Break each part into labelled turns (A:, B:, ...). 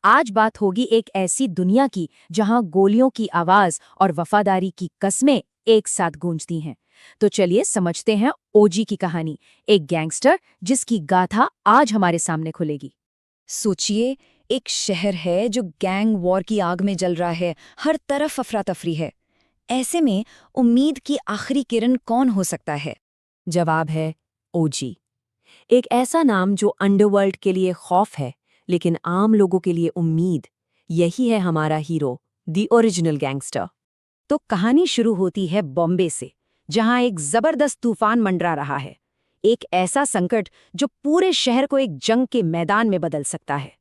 A: आज बात होगी एक ऐसी दुनिया की जहां गोलियों की आवाज और वफादारी की कस्में एक साथ गूंजती हैं। तो चलिए समझते हैं ओजी की कहानी, एक गैंगस्टर जिसकी गाथा आज हमारे सामने खुलेगी।
B: सोचिए, एक शहर है जो गैंग वॉर की आग में जल रहा है, हर तरफ अफरा तफरी है। ऐसे में उम्मीद की आखिरी किरण कौन हो सकता है?
A: जवाब है ओजी। एक ऐसा नाम जो अंडरवर्ल्ड के लिए खौफ है, लेकिन आम लोगों के लिए उम्मीद। यही है हमारा हीरो, द ओरिजिनल गैंगस्टर। तो कहानी शुरू होती है बॉम्बे से, जहां एक जबरदस्त तूफान मंडरा रहा है। एक ऐसा संकट जो पूरे शहर को एक जंग के मैदान में बदल सकता है।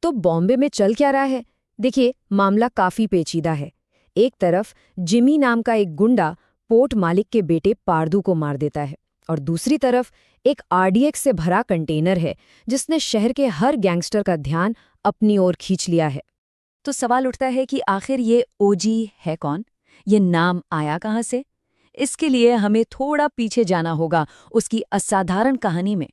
B: तो बॉम्बे में चल क्या रहा है? देखिए, मामला काफी पेचीदा है। एक तरफ जिमी नाम का एक गुंडा पोर्ट मालिक के बेटे पारदू को मार देता है, और दूसरी तरफ एक आरडीएक्स से भरा कंटेनर है जिसने शहर के हर गैंगस्टर का ध्यान अपनी ओर खींच लिया है।
A: तो सवाल उठता है कि आखिर ये ओजी है कौन? ये नाम आया कहाँ से? इसके लिए हमें थोड़ा पीछे जाना होगा, उसकी असाधारण कहानी में।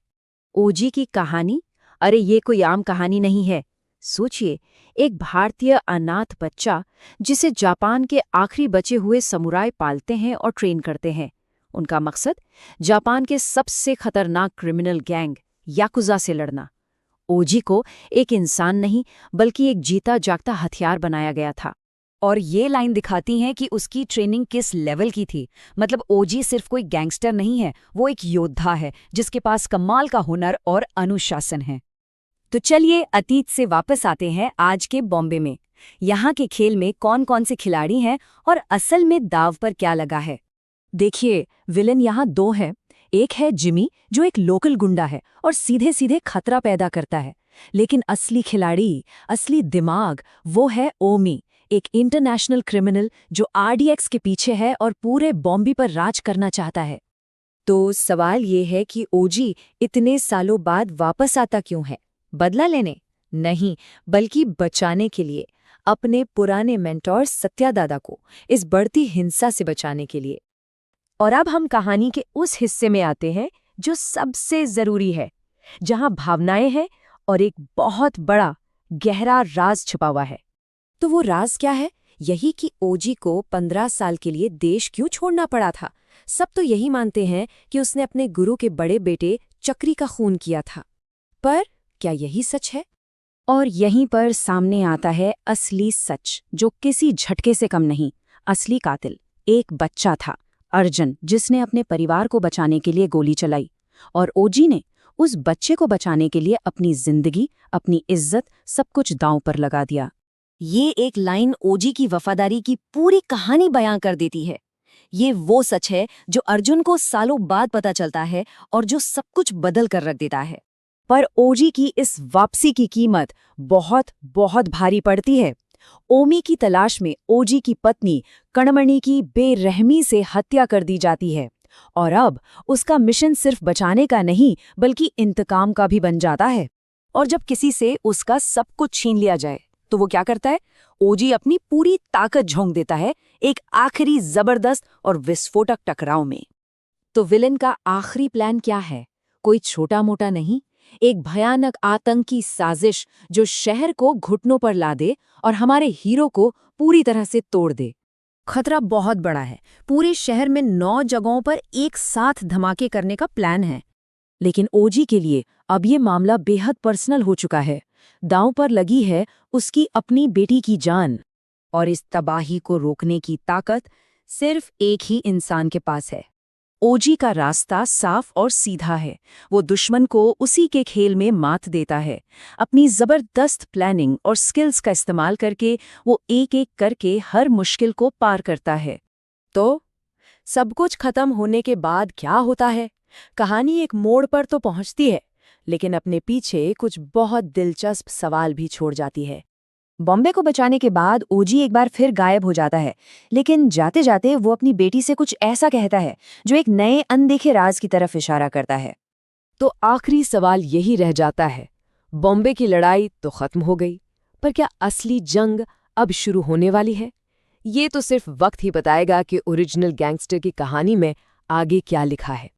A: ओजी की कहानी? अरे ये कोई आम कहानी नहीं है। सोचिए, एक भारतीय अनाथ बच्चा जिसे जापान के आखिरी बचे हुए समुराई पालते हैं और ट्रेन करते हैं। उनका मकसद जापान के सबसे खतरनाक क्रिमिनल गैंग याकुजा से लड़ना। ओजी को एक इंसान नहीं, बल्कि एक जीता जागता हथियार बनाया गया था।
B: और ये लाइन दिखाती है कि उसकी ट्रेनिंग किस लेवल की थी। मतलब ओजी सिर्फ कोई गैंगस्टर नहीं है, वो एक योद्धा है जिसके पास कमाल का हुनर और अनुशासन है।
A: तो चलिए अतीत से वापस आते हैं आज के बॉम्बे में। यहाँ के खेल में कौन कौन से खिलाड़ी हैं और असल में दाव पर क्या लगा है। देखिए, विलन यहाँ दो हैं। एक है जिमी, जो एक लोकल गुंडा है और सीधे सीधे खतरा पैदा करता है। लेकिन असली खिलाड़ी, असली दिमाग, वो है ओमी, एक इंटरनेशनल क्रिमिनल जो आरडीएक्स के पीछे है और पूरे बॉम्बे पर राज करना चाहता है। तो सवाल ये है कि ओजी इतने सालों बाद वापस आता क्यों है? बदला लेने? नहीं, बल्कि बचाने के लिए। अपने पुराने मेंटोर सत्या दादा को इस बढ़ती हिंसा से बचाने के लिए। और अब हम कहानी के उस हिस्से में आते हैं जो सबसे जरूरी है, जहां भावनाएं हैं और एक बहुत बड़ा गहरा राज छुपा हुआ है। तो वो राज क्या है? यही कि ओजी को 15 साल के लिए देश क्यों छोड़ना पड़ा था। सब तो यही मानते हैं कि उसने अपने गुरु के बड़े बेटे चक्री का खून किया था, पर क्या यही सच है? और यहीं पर सामने आता है असली सच, जो किसी झटके से कम नहीं। असली कातिल एक बच्चा था, अर्जुन, जिसने अपने परिवार को बचाने के लिए गोली चलाई। और ओजी ने उस बच्चे को बचाने के लिए अपनी जिंदगी, अपनी इज्जत, सब कुछ दांव पर लगा दिया। ये एक लाइन ओजी की वफादारी की पूरी कहानी बयां कर देती है। ये वो सच है जो अर्जुन को सालों बाद पता चलता है और जो सब कुछ बदल कर रख देता है। पर ओजी की इस वापसी की कीमत बहुत बहुत भारी पड़ती है। ओमी की तलाश में ओजी की पत्नी कणमणि की बेरहमी से हत्या कर दी जाती है, और अब उसका मिशन सिर्फ बचाने का नहीं, बल्कि इंतकाम का भी बन जाता है। और जब किसी से उसका सब कुछ छीन लिया जाए, तो वो क्या करता है? ओजी अपनी पूरी ताकत झोंक देता है एक आखिरी जबरदस्त और विस्फोटक टकराव में। तो विलन का आखिरी प्लान क्या है? कोई छोटा मोटा नहीं, एक भयानक आतंकी साजिश जो शहर को घुटनों पर ला दे और हमारे हीरो को पूरी तरह से तोड़ दे। खतरा बहुत बड़ा है। पूरे शहर में 9 जगहों पर एक साथ धमाके करने का प्लान है। लेकिन ओजी के लिए अब ये मामला बेहद पर्सनल हो चुका है। दांव पर लगी है उसकी अपनी बेटी की जान। और इस तबाही को रोकने की ताकत सिर्फ एक ही इंसान के पास है। ओजी का रास्ता साफ और सीधा है। वो दुश्मन को उसी के खेल में मात देता है। अपनी जबरदस्त प्लानिंग और स्किल्स का इस्तेमाल करके वो एक एक करके हर मुश्किल को पार करता है। तो सब कुछ खत्म होने के बाद क्या होता है? कहानी एक मोड़ पर तो पहुंचती है, लेकिन अपने पीछे कुछ बहुत दिलचस्प सवाल भी छोड़ जाती है। बॉम्बे को बचाने के बाद ओजी एक बार फिर गायब हो जाता है, लेकिन जाते जाते वो अपनी बेटी से कुछ ऐसा कहता है जो एक नए अनदेखे राज की तरफ इशारा करता है। तो आखिरी सवाल यही रह जाता है, बॉम्बे की लड़ाई तो खत्म हो गई, पर क्या असली जंग अब शुरू होने वाली है? ये तो सिर्फ वक्त ही बताएगा कि ओरिजिनल गैंगस्टर की कहानी में आगे क्या लिखा है।